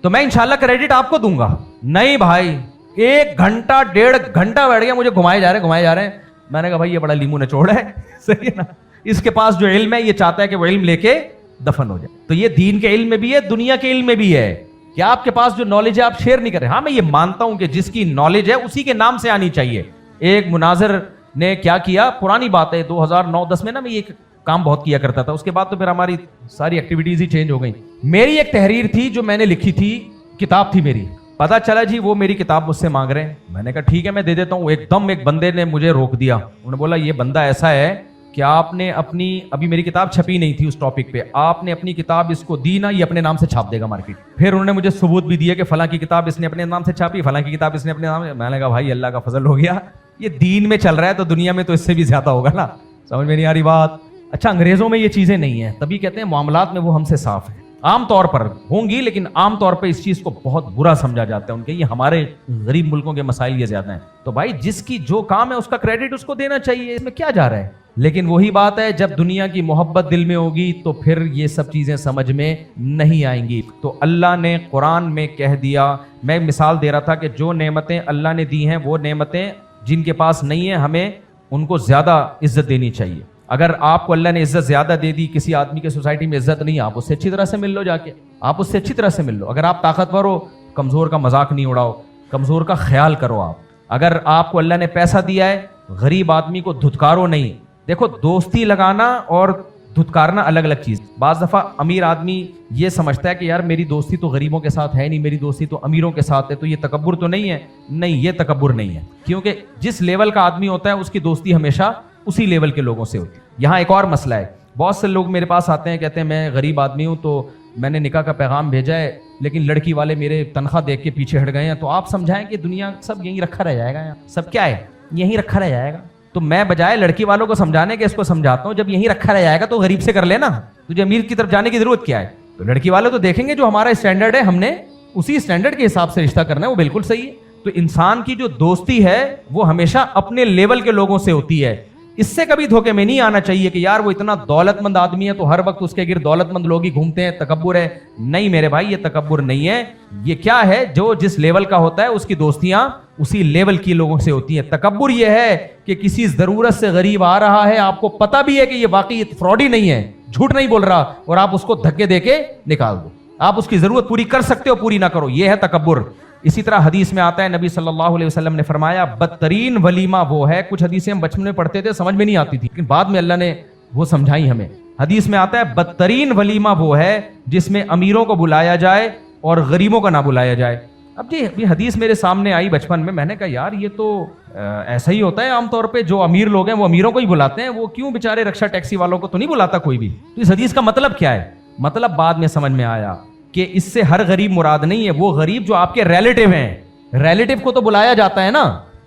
تو میں انشاءاللہ کریڈٹ آپ کو دوں گا. نہیں بھائی، 1 گھنٹہ 1.5 گھنٹہ بیٹھ گیا، مجھے گھمائے جا رہے ہیں. میں نے کہا بھائی یہ بڑا لیمو نچوڑ ہے، صحیح ہے نا، اس کے پاس جو علم ہے یہ چاہتا ہے کہ وہ علم لے کے دفن ہو جائے. تو یہ دین کے علم میں بھی ہے، دنیا کے علم میں بھی ہے کہ آپ کے پاس جو نالج ہے آپ شیئر نہیں کر رہے. ہاں میں یہ مانتا ہوں کہ جس کی نالج ہے اسی کے نام سے آنی چاہیے. ایک مناظر نے کیا کیا، پرانی بات ہے 2009-10 میں نا میں یہ کام بہت کیا کرتا تھا، اس کے بعد تو پھر ہماری ساری ایکٹیویٹیز ہی چینج ہو گئی. میری ایک تحریر تھی جو میں نے لکھی تھی، کتاب تھی میری، پتا چلا جی وہ میری کتاب مجھ سے مانگ رہے ہیں. میں نے کہا ٹھیک ہے میں دے دیتا ہوں. ایک دم ایک بندے نے مجھے روک دیا، انہوں نے بولا یہ بندہ ایسا ہے کہ آپ نے اپنی، ابھی میری کتاب چھپی نہیں تھی اس ٹاپک پہ، آپ نے اپنی کتاب اس کو دی نا، یہ اپنے نام سے چھاپ دے گا مارکیٹ. پھر انہوں نے مجھے ثبوت بھی دیا کہ فلاں کی کتاب اس نے اپنے نام سے چھاپی، فلاں کی کتاب اس نے اپنے نام. میں نے کہا بھائی اللہ کا فضل ہو گیا، یہ دین میں چل رہا ہے تو دنیا میں تو اس سے بھی زیادہ ہوگا نا. سمجھ میں نہیں آ رہی بات. اچھا انگریزوں میں یہ چیزیں نہیں ہیں، تبھی کہتے ہیں معاملات میں وہ ہم سے صاف ہیں. عام طور پر ہوں گی لیکن عام طور پہ اس چیز کو بہت برا سمجھا جاتا ہے ان کے، یہ ہمارے غریب ملکوں کے مسائل یہ زیادہ ہیں. تو بھائی جس کی جو کام ہے اس کا کریڈٹ اس کو دینا چاہیے، اس میں کیا جا رہا ہے. لیکن وہی بات ہے جب دنیا کی محبت دل میں ہوگی تو پھر یہ سب چیزیں سمجھ میں نہیں آئیں گی. تو اللہ نے قرآن میں کہہ دیا، میں مثال دے رہا تھا کہ جو نعمتیں اللہ نے دی ہیں وہ نعمتیں جن کے پاس نہیں ہیں ہمیں ان کو زیادہ عزت دینی چاہیے. اگر آپ کو اللہ نے عزت زیادہ دے دی، کسی آدمی کے سوسائٹی میں عزت نہیں، آپ اس سے اچھی طرح سے مل لو، جا کے آپ اس سے اچھی طرح سے مل لو. اگر آپ طاقتور ہو کمزور کا مذاق نہیں اڑاؤ، کمزور کا خیال کرو. آپ اگر آپ کو اللہ نے پیسہ دیا ہے غریب آدمی کو دھتکارو نہیں. دیکھو دوستی لگانا اور دھتکارنا الگ الگ چیز. بعض دفعہ امیر آدمی یہ سمجھتا ہے کہ یار میری دوستی تو غریبوں کے ساتھ ہے نہیں، میری دوستی تو امیروں کے ساتھ ہے، تو یہ تکبر تو نہیں ہے. نہیں، یہ تکبر نہیں ہے، کیونکہ جس لیول کا آدمی ہوتا ہے اس کی دوستی ہمیشہ اسی لیول کے لوگوں سے ہوتی ہے. یہاں ایک اور مسئلہ ہے، بہت سے لوگ میرے پاس آتے ہیں کہتے ہیں میں غریب آدمی ہوں تو میں نے نکاح کا پیغام بھیجا ہے لیکن لڑکی والے میرے تنخواہ دیکھ کے پیچھے ہٹ گئے ہیں. تو آپ سمجھائیں کہ دنیا سب یہیں رکھا رہ جائے گا، یہاں سب کیا ہے یہیں رکھا رہ جائے گا. تو میں بجائے لڑکی والوں کو سمجھانے کے اس کو سمجھاتا ہوں جب یہیں رکھا رہ جائے گا تو غریب سے کر لینا، تجھے امیر کی طرف جانے کی ضرورت کیا ہے. تو لڑکی والے تو دیکھیں گے جو ہمارا اسٹینڈرڈ ہے، ہم نے اسی اسٹینڈرڈ کے حساب سے رشتہ کرنا ہے، وہ بالکل صحیح ہے. تو انسان کی جو دوستی ہے وہ ہمیشہ اپنے لیول کے لوگوں سے ہوتی ہے. اس سے کبھی دھوکے میں نہیں آنا چاہیے کہ یار وہ اتنا دولت مند آدمی ہے تو ہر وقت اس کے گرد دولت مند لوگ ہی گھومتے ہیں، تکبر ہے. نہیں میرے بھائی، یہ تکبر نہیں ہے. یہ کیا ہے، جو جس لیول کا ہوتا ہے اس کی دوستیاں اسی لیول کی لوگوں سے ہوتی ہیں. تکبر یہ ہے کہ کسی ضرورت سے غریب آ رہا ہے، آپ کو پتہ بھی ہے کہ یہ واقعی فراڈی نہیں ہے، جھوٹ نہیں بول رہا، اور آپ اس کو دھکے دے کے نکال دو. آپ اس کی ضرورت پوری کر سکتے ہو، پوری نہ کرو، یہ ہے تکبر. اسی طرح حدیث میں آتا ہے، نبی صلی اللہ علیہ وسلم نے فرمایا بدترین ولیمہ وہ ہے. کچھ حدیثیں ہم بچپن میں پڑھتے تھے سمجھ میں نہیں آتی تھی لیکن بعد میں اللہ نے وہ سمجھائی ہمیں. حدیث میں آتا ہے بدترین ولیمہ وہ ہے جس میں امیروں کو بلایا جائے اور غریبوں کو نہ بلایا جائے. اب جی یہ حدیث میرے سامنے آئی بچپن میں نے کہا یار یہ تو ایسا ہی ہوتا ہے عام طور پہ، جو امیر لوگ ہیں وہ امیروں کو ہی بلاتے ہیں، وہ کیوں بیچارے رکشا ٹیکسی والوں کو تو نہیں بلاتا کوئی بھی. تو اس حدیث کا مطلب کیا ہے؟ مطلب بعد میں سمجھ میں آیا کہ اس سے ہر غریب مراد نہیں ہے، وہ غریب جو آپ کے ریلیٹیو ہیں. ریلیٹیو کو تو بلایا جاتا ہے نا،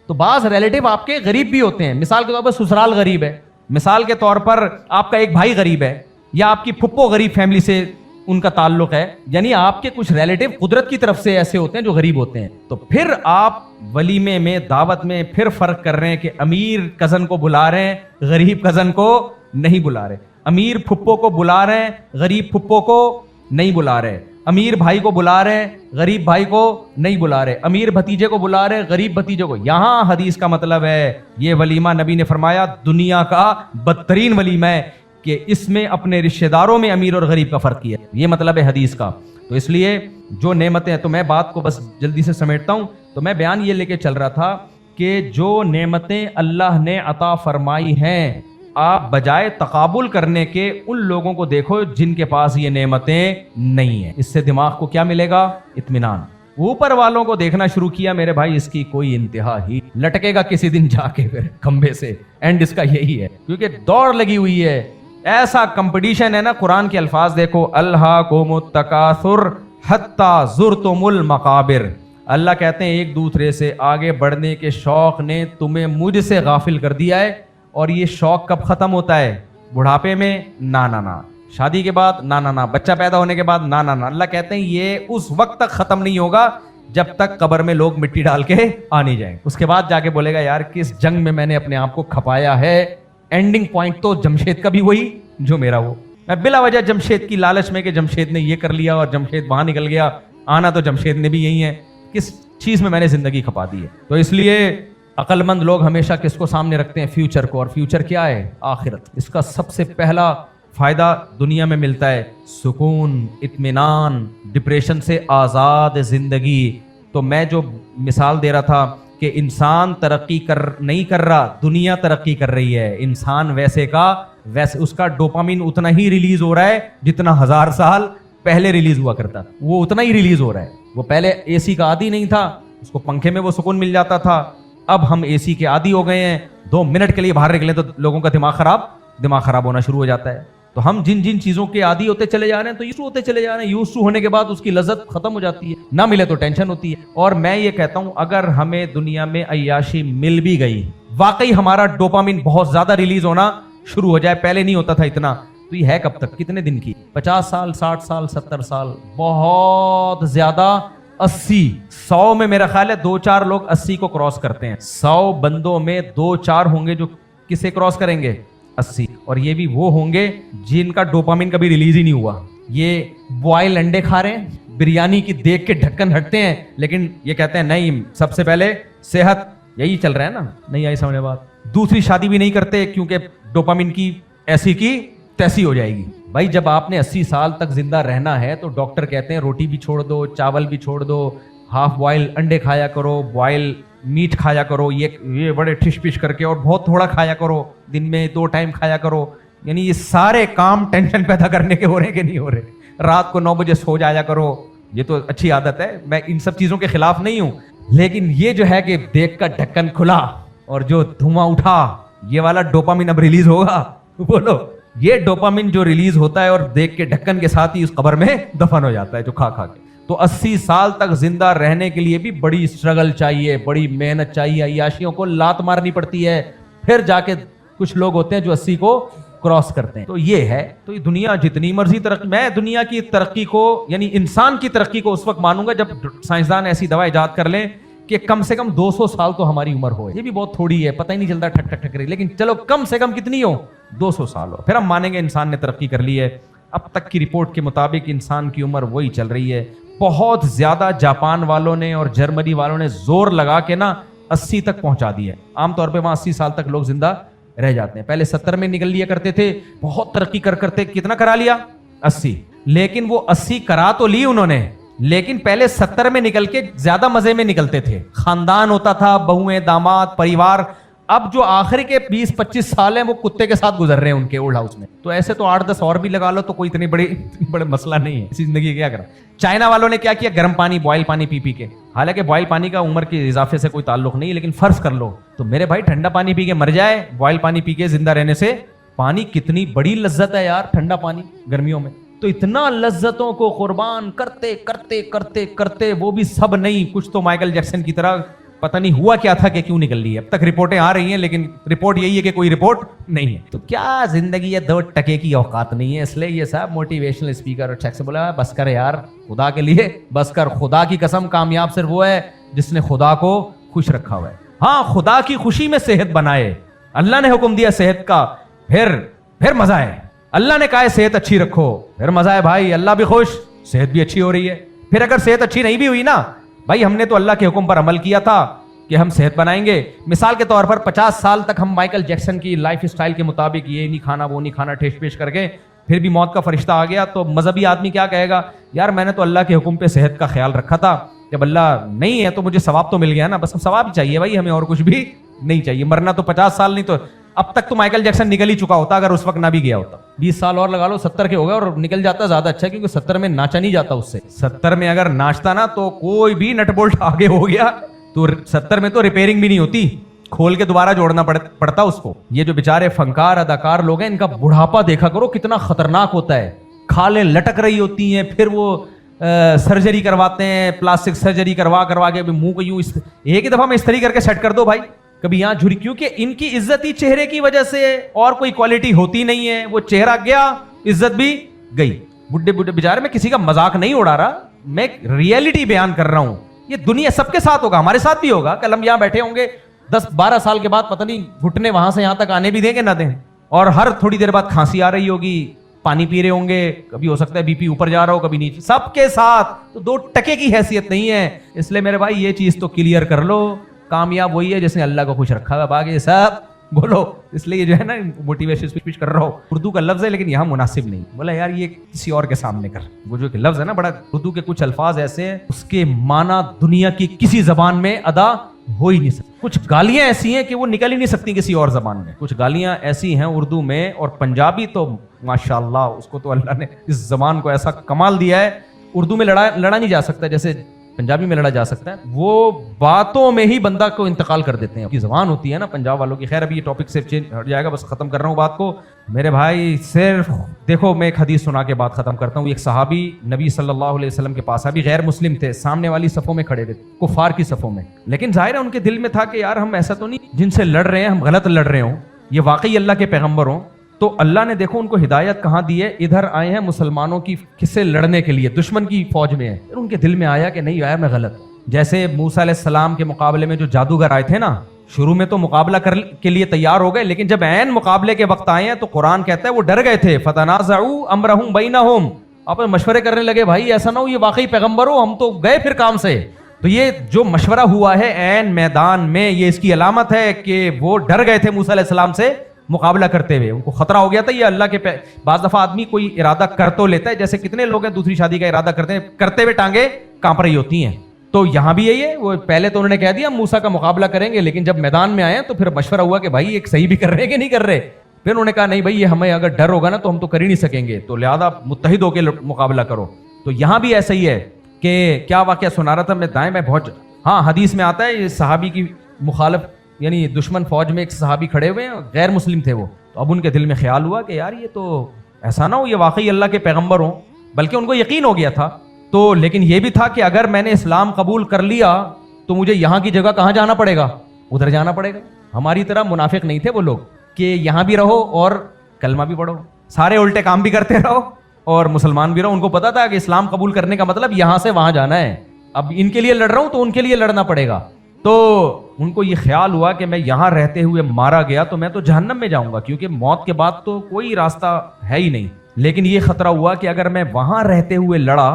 تو بعض ریلیٹیو آپ کے غریب بھی ہوتے ہیں. مثال کے طور پر سسرال غریب ہے، مثال کے طور پر آپ کا ایک بھائی غریب ہے، یا آپ کی پھپھو غریب فیملی سے ان کا تعلق ہے، یعنی آپ کے کچھ ریلیٹیو قدرت کی طرف سے ایسے ہوتے ہیں جو غریب ہوتے ہیں. تو پھر آپ ولیمے میں دعوت میں پھر فرق کر رہے ہیں کہ امیر کزن کو بلا رہے ہیں، غریب کزن کو نہیں بلا رہے. امیر پھپھو کو بلا رہے ہیں، غریب پھپھو کو نہیں بلا رہے. امیر بھائی کو بلا رہے ہیں، غریب بھائی کو نہیں بلا رہے. امیر بھتیجے کو بلا رہے ہیں، غریب بھتیجے کو. یہاں حدیث کا مطلب ہے یہ ولیمہ نبی نے فرمایا دنیا کا بدترین ولیمہ ہے کہ اس میں اپنے رشتہ داروں میں امیر اور غریب کا فرق کیا. یہ مطلب ہے حدیث کا. تو اس لیے جو نعمتیں، تو میں بات کو بس جلدی سے سمیٹتا ہوں. تو میں بیان یہ لے کے چل رہا تھا کہ جو نعمتیں اللہ نے عطا فرمائی ہیں، آپ بجائے تقابل کرنے کے ان لوگوں کو دیکھو جن کے پاس یہ نعمتیں نہیں ہیں. اس سے دماغ کو کیا ملے گا؟ اطمینان. اوپر والوں کو دیکھنا شروع کیا میرے بھائی، اس کی کوئی انتہا ہی، لٹکے گا کسی دن جا کے پھر کھمبے سے. اینڈ اس کا یہی ہے، کیونکہ دوڑ لگی ہوئی ہے، ایسا کمپٹیشن ہے نا. قرآن کے الفاظ دیکھو، الہاکم التکاثر حتی زرتم المقابر. اللہ کہتے ہیں ایک دوسرے سے آگے بڑھنے کے شوق نے تمہیں مجھ سے غافل کر دیا ہے. اور یہ شوق کب ختم ہوتا ہے؟ بڑھاپے میں؟ نا نا نا. شادی کے بعد؟ نا نا نا. بچہ پیدا ہونے کے بعد؟ نا نا نا. اللہ کہتے ہیں یہ اس وقت تک ختم نہیں ہوگا جب تک قبر میں لوگ مٹی ڈال کے آ نہیں جائیں. اس کے بعد جا کے بولے گا یار کس جنگ میں نے اپنے آپ کو کھپایا ہے. اینڈنگ پوائنٹ تو جمشید کا بھی وہی جو میرا وہ. میں بلا وجہ جمشید کی لالچ میں کہ جمشید نے یہ کر لیا اور جمشید وہاں نکل گیا، آنا تو جمشید نے بھی یہی ہے. کس چیز میں نے زندگی کھپا دی ہے. تو اس لیے عقل مند لوگ ہمیشہ کس کو سامنے رکھتے ہیں؟ فیوچر کو. اور فیوچر کیا ہے؟ آخرت. اس کا سب سے پہلا فائدہ دنیا میں ملتا ہے سکون، اطمینان، ڈپریشن سے آزاد زندگی. تو میں جو مثال دے رہا تھا کہ انسان ترقی نہیں کر رہا، دنیا ترقی کر رہی ہے. انسان ویسے کا ویسے، اس کا ڈوپامین اتنا ہی ریلیز ہو رہا ہے جتنا 1000 سال پہلے ریلیز ہوا کرتا تھا. وہ اتنا ہی ریلیز ہو رہا ہے. وہ پہلے اے سی کا عادی نہیں تھا، اس کو پنکھے میں وہ سکون مل جاتا تھا. اب ہم اے سی کے عادی ہو گئے ہیں، 2 منٹ کے لیے باہر نکلیں تو لوگوں کا دماغ خراب ہونا شروع ہو جاتا ہے. تو ہم جن چیزوں کے عادی ہوتے چلے جا رہے ہیں تو یوز ہوتے چلے جا رہے ہیں. یوز ہونے کے بعد اس کی لذت ختم ہو جاتی ہے، نہ ملے تو ٹینشن ہوتی ہے. اور میں یہ کہتا ہوں اگر ہمیں دنیا میں عیاشی مل بھی گئی، واقعی ہمارا ڈوپامین بہت زیادہ ریلیز ہونا شروع ہو جائے، پہلے نہیں ہوتا تھا اتنا، تو یہ ہے کب تک؟ کتنے دن کی؟ 50 سال، 60 سال، 70 سال، بہت زیادہ 80. 100 میں میرا خیال ہے 2-4 لوگ 80 کو کراس کرتے ہیں. 100 بندوں میں 2-4 ہوں گے جو کسے کراس کریں گے؟ 80. اور یہ بھی وہ ہوں گے جن کا ڈوپامین کبھی ریلیز ہی نہیں ہوا. یہ بوائل انڈے کھا رہے ہیں، بریانی کی دیکھ کے ڈھکن ہٹتے ہیں، لیکن یہ کہتے ہیں نہیں سب سے پہلے صحت. یہی چل رہا ہے نا؟ نہیں آئی سمجھ بات؟ دوسری شادی بھی نہیں کرتے کیونکہ ڈوپامین کی ایسی کی تیسی ہو جائے گی. بھائی جب آپ نے 80 سال تک زندہ رہنا ہے تو ڈاکٹر کہتے ہیں روٹی بھی چھوڑ دو، چاول بھی چھوڑ دو، ہاف بوائل انڈے کھایا کرو، بوائل میٹ کھایا کرو، یہ بڑے ٹھش پش کر کے، اور بہت تھوڑا کھایا کرو، دن میں 2 ٹائم کھایا کرو. یعنی یہ سارے کام ٹینشن پیدا کرنے کے ہو رہے ہیں کہ نہیں ہو رہے؟ رات کو 9 بجے سو جایا کرو، یہ تو اچھی عادت ہے، میں ان سب چیزوں کے خلاف نہیں ہوں. لیکن یہ جو ہے کہ دیکھ کا ڈھکن کھلا اور جو دھواں اٹھا، یہ والا ڈوپامین اب ریلیز ہوگا؟ بولو. یہ ڈوپامین جو ریلیز ہوتا ہے اور دیکھ کے ڈھکن کے ساتھ ہی اس قبر میں دفن ہو جاتا ہے جو کھا کے. تو 80 سال تک زندہ رہنے کے لیے بھی بڑی اسٹرگل چاہیے، بڑی محنت چاہیے، عیاشیوں کو لات مارنی پڑتی ہے، پھر جا کے کچھ لوگ ہوتے ہیں جو 80 کو کراس کرتے ہیں. تو یہ ہے. تو یہ دنیا جتنی مرضی ترقی، میں دنیا کی ترقی کو یعنی انسان کی ترقی کو اس وقت مانوں گا جب سائنسدان ایسی دوا ایجاد کر لیں کہ کم سے کم 200 سال تو ہماری عمر ہو. یہ بھی بہت تھوڑی ہے، پتہ ہی نہیں چلتا، ٹھک ٹھک ٹھک رہی، لیکن چلو کم سے کم کتنی ہو؟ 200 سال ہو، پھر ہم مانیں گے انسان نے ترقی کر لی ہے. اب تک کی رپورٹ کے مطابق انسان کی عمر وہی چل رہی ہے. بہت زیادہ جاپان والوں نے اور جرمنی والوں نے زور لگا کے نا 80 تک پہنچا دی ہے. عام طور پہ وہاں 80 سال تک لوگ زندہ رہ جاتے ہیں. پہلے 70 میں نکل لیا کرتے تھے، بہت ترقی کرتے کتنا کرا لیا؟ 80. لیکن وہ 80 کرا تو لی انہوں نے، لیکن پہلے 70 میں نکل کے زیادہ مزے میں نکلتے تھے. خاندان ہوتا تھا، بہویں، داماد، پریوار. اب جو آخری کے 20-25 سال ہیں وہ کتے کے ساتھ گزر رہے ہیں ان کے اولڈ ہاؤس میں. تو ایسے تو 8-10 اور بھی لگا لو تو کوئی اتنی بڑے مسئلہ نہیں ہے. اسی زندگی کیا کرا. چائنا والوں نے کیا کیا؟ گرم پانی، بوائل پانی پی کے. حالانکہ بوائل پانی کا عمر کے اضافے سے کوئی تعلق نہیں، لیکن فرض کر لو تو میرے بھائی ٹھنڈا پانی پی کے مر جائے بوائل پانی پی کے زندہ رہنے سے. پانی کتنی بڑی لذت ہے یار، ٹھنڈا پانی گرمیوں میں. تو اتنا لذتوں کو قربان کرتے کرتے کرتے کرتے وہ بھی سب نہیں، کچھ تو مائیکل جیکسن کی طرح پتہ نہیں ہوا کیا تھا کہ کیوں نکل لی ہے. اب تک رپورٹیں آ رہی ہیں لیکن رپورٹ یہی ہے کہ کوئی رپورٹ نہیں ہے. تو کیا زندگی ہے، 2 ٹکے کی اوقات نہیں ہے. اس لیے یہ صاحب موٹیویشنل اسپیکر اور چیک سے بولا بس کر یار، خدا کے لیے بس کر. خدا کی قسم کامیاب صرف وہ ہے جس نے خدا کو خوش رکھا ہوا ہے. ہاں خدا کی خوشی میں صحت بنائے، اللہ نے حکم دیا صحت کا، پھر مزہ ہے. اللہ نے کہا ہے صحت اچھی رکھو، پھر مزہ ہے بھائی، اللہ بھی خوش، صحت بھی اچھی ہو رہی ہے. پھر اگر صحت اچھی نہیں بھی ہوئی نا بھائی، ہم نے تو اللہ کے حکم پر عمل کیا تھا کہ ہم صحت بنائیں گے. مثال کے طور پر 50 سال تک ہم مائیکل جیکسن کی لائف اسٹائل کے مطابق یہ نہیں کھانا وہ نہیں کھانا ٹھیش پیش کر کے، پھر بھی موت کا فرشتہ آ گیا تو مذہبی آدمی کیا کہے گا؟ یار میں نے تو اللہ کے حکم پہ صحت کا خیال رکھا تھا، جب اللہ نہیں ہے تو مجھے ثواب تو مل گیا نا، بس ثواب ہی چاہیے بھائی، ہمیں اور کچھ بھی نہیں چاہیے. مرنا تو 50 سال نہیں تو اب تک تو مائیکل جیکسن نکل ہی چکا ہوتا اگر اس وقت نہ بھی گیا ہوتا. 20 سال اور لگا لو، 70 کے ہو گئے اور نکل جاتا زیادہ اچھا، کیونکہ 70 میں ناچا نہیں جاتا اس سے. 70 میں اگر ناچتا نا تو کوئی بھی نٹ بولٹ آگے ہو گیا تو 70 میں تو ریپیئرنگ بھی نہیں ہوتی، کھول کے دوبارہ جوڑنا پڑتا اس کو. یہ جو بیچارے فنکار اداکار لوگ ہیں ان کا بڑھاپا دیکھا کرو کتنا خطرناک ہوتا ہے. کھالیں لٹک رہی ہوتی ہیں، پھر وہ سرجری کرواتے ہیں، پلاسٹک سرجری کروا کے منہ کو یوں ایک ہی دفعہ میں استری کر کے سیٹ کر دو بھائی، کبھی یہاں جھری، کیونکہ ان کی عزت ہی چہرے کی وجہ سے اور کوئی کوالٹی ہوتی نہیں ہے. وہ چہرہ گیا عزت بھی گئی. بڈھے بیچارے، میں کسی کا مذاق نہیں اڑا رہا، میں ریئلٹی بیان کر رہا ہوں. یہ دنیا سب کے ساتھ ہوگا، ہمارے ساتھ بھی ہوگا. کل ہم یہاں بیٹھے ہوں گے 10-12 سال کے بعد پتہ نہیں گھٹنے وہاں سے یہاں تک آنے بھی دیں گے نہ دیں، اور ہر تھوڑی دیر بعد کھانسی آ رہی ہوگی، پانی پی رہے ہوں گے، کبھی ہو سکتا ہے بی پی اوپر جا رہا ہو کبھی نیچے، سب کے ساتھ. تو 2 ٹکے کی حیثیت نہیں ہے. اس لیے میرے بھائی یہ چیز تو کلیئر کر لو کامیاب وہی ہے جس نے اللہ کو خوش رکھا ہے، باقی سب بولو. اس لیے جو ہے نا موٹیویشن اسپیچ کر رہا ہوں، اردو کا لفظ ہے لیکن یہاں مناسب نہیں. بولا یار یہ کسی اور کے سامنے کر. وہ جو کہ لفظ ہے نا، بڑا اردو کے کچھ الفاظ ایسے ہیں اس کے معنی دنیا کی کسی زبان میں ادا ہو ہی نہیں سکتی. کچھ گالیاں ایسی ہیں کہ وہ نکل ہی نہیں سکتی کسی اور زبان میں. کچھ گالیاں ایسی ہیں اردو میں، اور پنجابی تو ماشاءاللہ اس کو تو اللہ نے اس زبان کو ایسا کمال دیا ہے، اردو میں لڑا نہیں جا سکتا جیسے پنجابی میں لڑا جا سکتا ہے. وہ باتوں میں ہی بندہ کو انتقال کر دیتے ہیں. کی زبان ہوتی ہے نا پنجاب والوں کی. خیر ابھی یہ ٹاپک سے چینج ہٹ جائے گا، بس ختم کر رہا ہوں بات کو. میرے بھائی صرف دیکھو، میں ایک حدیث سنا کے بات ختم کرتا ہوں. ایک صحابی نبی صلی اللہ علیہ وسلم کے پاس، ابھی غیر مسلم تھے، سامنے والی صفوں میں کھڑے ہوئے، کفار کی صفوں میں، لیکن ظاہر ہے ان کے دل میں تھا کہ یار ہم ایسا تو نہیں جن سے لڑ رہے ہیں ہم غلط لڑ رہے ہوں، یہ واقعی اللہ کے پیغمبر ہوں. تو اللہ نے دیکھو ان کو ہدایت کہاں دی ہے، ادھر آئے ہیں مسلمانوں کی سے لڑنے کے لیے، دشمن کی فوج میں ہیں. پھر ان کے دل میں آیا کہ نہیں یار میں غلط. جیسے موسیٰ علیہ السلام کے مقابلے میں جو جادوگر آئے تھے نا، شروع میں تو مقابلہ کے لیے تیار ہو گئے، لیکن جب عین مقابلے کے وقت آئے ہیں تو قرآن کہتا ہے وہ ڈر گئے تھے. فتنازعوا امرهم بینہم، آپ مشورے کرنے لگے بھائی ایسا نہ ہو یہ واقعی پیغمبر ہو، ہم تو گئے پھر کام سے. تو یہ جو مشورہ ہوا ہے عین میدان میں، یہ اس کی علامت ہے کہ وہ ڈر گئے تھے موسیٰ علیہ السلام سے مقابلہ کرتے ہوئے. ان کو خطرہ ہو گیا تھا. یہ اللہ کے بعض دفعہ آدمی کوئی ارادہ کر تو لیتا ہے، جیسے کتنے لوگ ہیں دوسری شادی کا ارادہ کرتے ہیں، کرتے ہوئے ٹانگیں کانپ رہی ہوتی ہیں. تو یہاں بھی یہی ہے، وہ پہلے تو انہوں نے کہہ دیا موسیٰ کا مقابلہ کریں گے، لیکن جب میدان میں آئے تو پھر مشورہ ہوا کہ بھائی ایک صحیح بھی کر رہے ہیں کہ نہیں کر رہے. پھر انہوں نے کہا نہیں بھائی یہ ہمیں اگر ڈر ہوگا نا تو ہم تو کر ہی نہیں سکیں گے، تو لہذا متحد ہو کے مقابلہ کرو. تو یہاں بھی ایسا ہی ہے کہ کیا واقعہ سنا رہا تھا میں دائیں میں بہت، ہاں حدیث میں آتا ہے یہ صحابی کی مخالف یعنی دشمن فوج میں ایک صحابی کھڑے ہوئے ہیں، غیر مسلم تھے وہ. تو اب ان کے دل میں خیال ہوا کہ یار یہ تو ایسا نہ ہو یہ واقعی اللہ کے پیغمبر ہوں، بلکہ ان کو یقین ہو گیا تھا. تو لیکن یہ بھی تھا کہ اگر میں نے اسلام قبول کر لیا تو مجھے یہاں کی جگہ کہاں جانا پڑے گا، ادھر جانا پڑے گا. ہماری طرح منافق نہیں تھے وہ لوگ کہ یہاں بھی رہو اور کلمہ بھی پڑھو، سارے الٹے کام بھی کرتے رہو اور مسلمان بھی رہو. ان کو پتا تھا کہ اسلام قبول کرنے کا مطلب یہاں سے وہاں جانا ہے. اب ان کے لیے لڑ رہا ہوں تو ان کے لیے لڑنا پڑے گا. تو ان کو یہ خیال ہوا کہ میں یہاں رہتے ہوئے مارا گیا تو میں تو جہنم میں جاؤں گا، کیونکہ موت کے بعد تو کوئی راستہ ہے ہی نہیں. لیکن یہ خطرہ ہوا کہ اگر میں وہاں رہتے ہوئے لڑا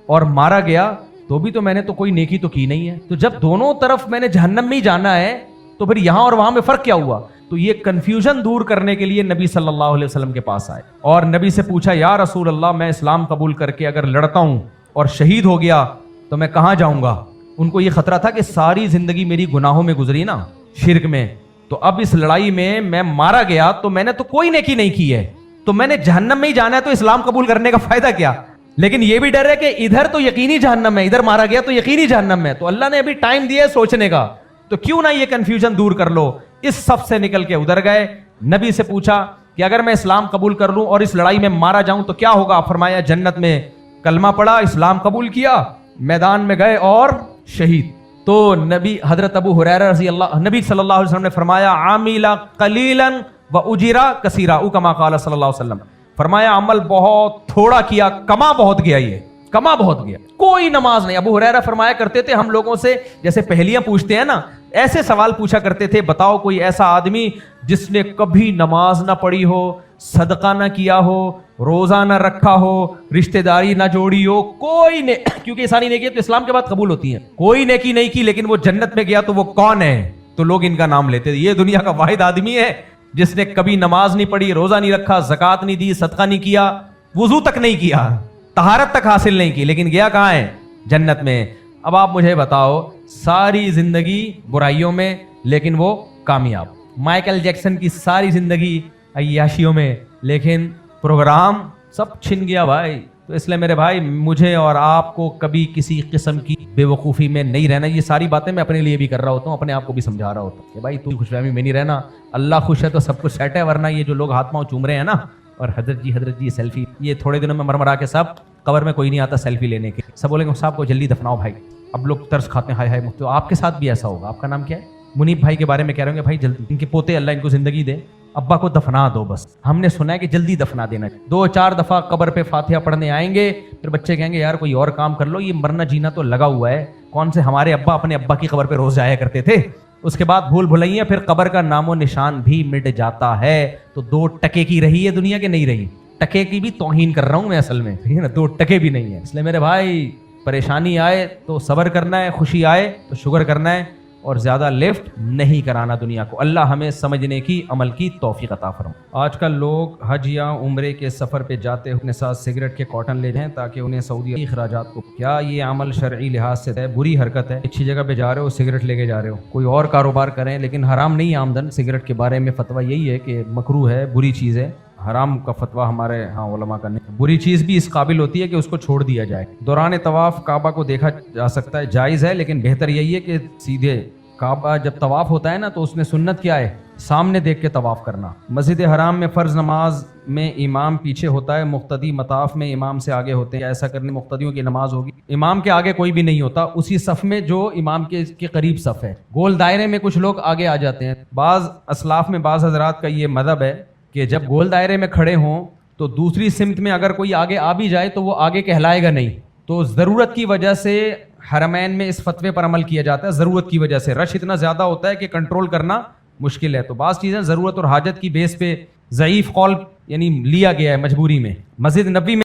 اور مارا گیا تو بھی تو میں نے تو کوئی نیکی تو کی نہیں ہے. تو جب دونوں طرف میں نے جہنم میں ہی جانا ہے تو پھر یہاں اور وہاں میں فرق کیا ہوا. تو یہ کنفیوژن دور کرنے کے لیے نبی صلی اللہ علیہ وسلم کے پاس آئے اور نبی سے پوچھا یا رسول اللہ میں اسلام قبول کر کے اگر لڑتا ہوں اور شہید ہو گیا تو میں کہاں جاؤں گا. ان کو یہ خطرہ تھا کہ ساری زندگی میری گناہوں میں گزری نا، شرک میں، تو اب اس لڑائی میں مارا گیا تو میں نے تو کوئی نیکی نہیں کی ہے، تو میں نے جہنم میں ہی جانا ہے، تو اسلام قبول کرنے کا فائدہ کیا. لیکن یہ بھی ڈر ہے کہ ادھر تو یقینی جہنم ہے، ادھر مارا گیا تو یقینی جہنم ہے. تو اللہ نے ابھی ٹائم دیا ہے سوچنے کا، تو کیوں نہ یہ کنفیوژن دور کر لو. اس صف سے نکل کے ادھر گئے، نبی سے پوچھا کہ اگر میں اسلام قبول کر لوں اور اس لڑائی میں مارا جاؤں تو کیا ہوگا. فرمایا جنت میں. کلمہ پڑھا، اسلام قبول کیا، میدان میں گئے اور شہید. تو نبی حضرت ابو ہریرہ رضی اللہ نبی صلی اللہ علیہ وسلم نے فرمایا عامل قلیلا واجر کثیرا، او کما قال صلی اللہ علیہ وسلم. فرمایا عمل بہت تھوڑا کیا، کما بہت گیا. یہ کما بہت گیا، کوئی نماز نہیں. ابو ہریرہ فرمایا کرتے تھے ہم لوگوں سے جیسے پہلیاں پوچھتے ہیں نا، ایسے سوال پوچھا کرتے تھے، بتاؤ کوئی ایسا آدمی جس نے کبھی نماز نہ پڑھی ہو، صدقہ نہ کیا ہو، روزہ نہ رکھا ہو، رشتہ داری نہ جوڑی ہو، کوئی نے کیونکہ یہ ساری نیکیاں تو اسلام کے بعد قبول ہوتی ہیں، کوئی نیکی نہیں کی لیکن وہ جنت میں گیا تو وہ کون ہے. تو لوگ ان کا نام لیتے تھے. یہ دنیا کا واحد آدمی ہے جس نے کبھی نماز نہیں پڑھی، روزہ نہیں رکھا، زکوٰۃ نہیں دی، صدقہ نہیں کیا، وضو تک نہیں کیا، طہارت تک حاصل نہیں کی، لیکن گیا کہاں ہے؟ جنت میں. اب آپ مجھے بتاؤ، ساری زندگی برائیوں میں لیکن وہ کامیاب. مائیکل جیکسن کی ساری زندگی عیاشیوں میں لیکن پروگرام سب چھن گیا بھائی. تو اس لیے میرے بھائی مجھے اور آپ کو کبھی کسی قسم کی بے وقوفی میں نہیں رہنا. یہ ساری باتیں میں اپنے لیے بھی کر رہا ہوتا ہوں، اپنے آپ کو بھی سمجھا رہا ہوتا ہوں کہ بھائی تو خوش فہمی میں نہیں رہنا. اللہ خوش ہے تو سب کچھ سیٹ ہے، ورنہ یہ جو لوگ ہاتھ پاؤں چوم رہے ہیں نا اور حضرت جی سیلفی، یہ تھوڑے دنوں میں مرمرا کے سب قبر میں کوئی نہیں آتا سیلفی لینے کے، سب بولیں گے صاحب کو جلدی دفناؤ بھائی. اب لوگ ترس کھاتے ہیں، ہائے ہائے مفتی. آپ کے ساتھ بھی ایسا ہوگا. آپ کا نام کیا ہے؟ منیب بھائی کے بارے میں کہہ رہے ہوں گے بھائی جلدی، ان کے پوتے اللہ ان کو زندگی دے، ابا کو دفنا دو بس. ہم نے سنا ہے کہ جلدی دفنا دینا. 2-4 دفعہ قبر پہ فاتحہ پڑھنے آئیں گے، پھر بچے کہیں گے یار کوئی اور کام کر لو، یہ مرنا جینا تو لگا ہوا ہے. کون سے ہمارے ابا اپنے ابا کی قبر پہ روز جایا کرتے تھے. اس کے بعد بھول بھلائیاں، پھر قبر کا نام و نشان بھی مٹ جاتا ہے. تو 2 ٹکے کی رہی ہے دنیا کے نہیں رہی. ٹکے کی بھی توہین کر رہا ہوں میں اصل میں، ٹھیک ہے نا، 2 ٹکے بھی نہیں ہے. اس لیے میرے بھائی پریشانی آئے تو صبر کرنا ہے، خوشی آئے تو شکر کرنا ہے. اور زیادہ لفٹ نہیں کرانا دنیا کو. اللہ ہمیں سمجھنے کی عمل کی توفیق عطا فرمائے. آج کل لوگ حج یا عمرے کے سفر پہ جاتے اپنے ساتھ سگریٹ کے کارٹن لے جائیں تاکہ انہیں سعودی کے اخراجات کو. کیا یہ عمل شرعی لحاظ سے ہے؟ بری حرکت ہے. اچھی جگہ پہ جا رہے ہو سگریٹ لے کے جا رہے ہو. کوئی اور کاروبار کریں لیکن حرام نہیں آمدن. سگریٹ کے بارے میں فتویٰ یہی ہے کہ مکروہ ہے, بری چیز ہے. حرام کا فتویٰ ہمارے ہاں علماء کا نہیں. بری چیز بھی اس قابل ہوتی ہے کہ اس کو چھوڑ دیا جائے. دوران طواف کعبہ کو دیکھا جا سکتا ہے, جائز ہے, لیکن بہتر یہی ہے کہ سیدھے کعبہ جب طواف ہوتا ہے نا تو اس میں سنت کیا ہے؟ سامنے دیکھ کے طواف کرنا. مسجد حرام میں فرض نماز میں امام پیچھے ہوتا ہے, مقتدی مطاف میں امام سے آگے ہوتے ہیں. ایسا کرنے مقتدیوں کی نماز ہوگی. امام کے آگے کوئی بھی نہیں ہوتا, اسی صف میں جو امام کے قریب صف ہے. گول دائرے میں کچھ لوگ آگے آ جاتے ہیں. بعض اسلاف میں بعض حضرات کا یہ مذہب ہے کہ جب گول دائرے میں کھڑے ہوں تو دوسری سمت میں اگر کوئی آگے آ بھی جائے تو وہ آگے کہلائے گا نہیں. تو ضرورت کی وجہ سے حرمین میں اس فتوے پر عمل کیا جاتا ہے. ضرورت کی وجہ سے رش اتنا زیادہ ہوتا ہے کہ کنٹرول کرنا مشکل ہے. تو بعض چیزیں ضرورت اور حاجت کی بیس پہ ضعیف قول یعنی لیا گیا ہے مجبوری میں. مسجد نبوی میں